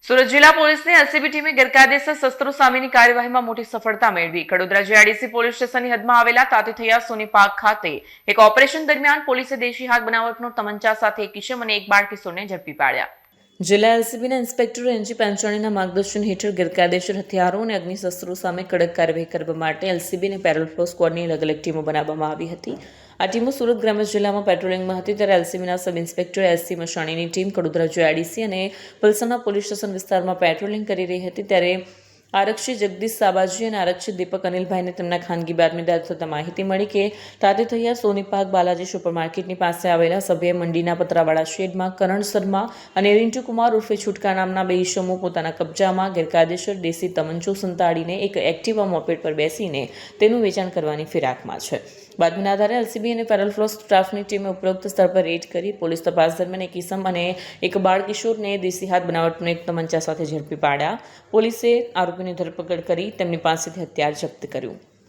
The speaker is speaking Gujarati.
સુરત જિલ્લા પોલીસની એલસીબી ટીમે ગેરકાયદેસર શસ્ત્રો સામેની કાર્યવાહીમાં મોટી સફળતા મેળવી. કડોદરા જીઆઈડીસી પોલીસ સ્ટેશનની હદમાં આવેલા તાતીથૈયા સોની પાર્ક ખાતે એક ઓપરેશન દરમિયાન પોલીસે દેશી હાથ બનાવટનો તમંચા સાથે એક કિશોર અને એક બાળ કિશોરને ઝડપી પાડ્યા. જિલ્લા એલસીબીના ઇન્સ્પેક્ટર એનજી પાંચાણીના માર્ગદર્શન હેઠળ ગેરકાયદેસર હથિયારો અને અગ્નિશસ્ત્રો સામે કડક કાર્યવાહી કરવા માટે એલસીબી અને પેરોલ ફ્લો સ્ક્વોડની અલગ અલગ ટીમો બનાવવામાં આવી હતી. આ ટીમો સુરત ગ્રામ્ય જિલ્લામાં પેટ્રોલિંગમાં હતી ત્યારે એલસીબીના સબ ઇન્સ્પેક્ટર એસસી મશાણીની ટીમ કડોદરા જીઆઈડીસી અને પલસાણા પોલીસ સ્ટેશન વિસ્તારમાં પેટ્રોલિંગ કરી રહી હતી ત્યારે આરક્ષી જગદીશ સાબાજી અને આરક્ષી દીપક અનિલભાઈને તેમના ખાનગી બાતમીદાર થતાં માહિતી મળી કે તાતીથૈયા સોની પાર્ક બાલાજી સુપરમાર્કેટની પાસે આવેલા સભ્ય મંડીના પતરાવાળા શેડમાં કરણ શર્મા અને રિન્ટુ કુમાર ઉર્ફે છુટકા નામના બે ઈસમો પોતાના કબજામાં ગેરકાયદેસર દેશી તમંચો સંતાડીને એક એક્ટિવા મોપેડ પર બેસીને તેનું વેચાણ કરવાની ફિરાકમાં છે. બાતમીના આધારે એલસીબી અને પેરોલ ફ્લો સ્ટાફની ટીમે ઉપરોક્ત સ્થળ પર રેડ કરી પોલીસ તપાસ દરમિયાન એક ઈસમ અને એક બાળ કિશોરને દેશી હાથ બનાવટનો એક તમંચા સાથે ઝડપી પાડ્યા. પોલીસે આરોપીની ધરપકડ કરી તેમની પાસેથી હથિયાર જપ્ત કર્યું.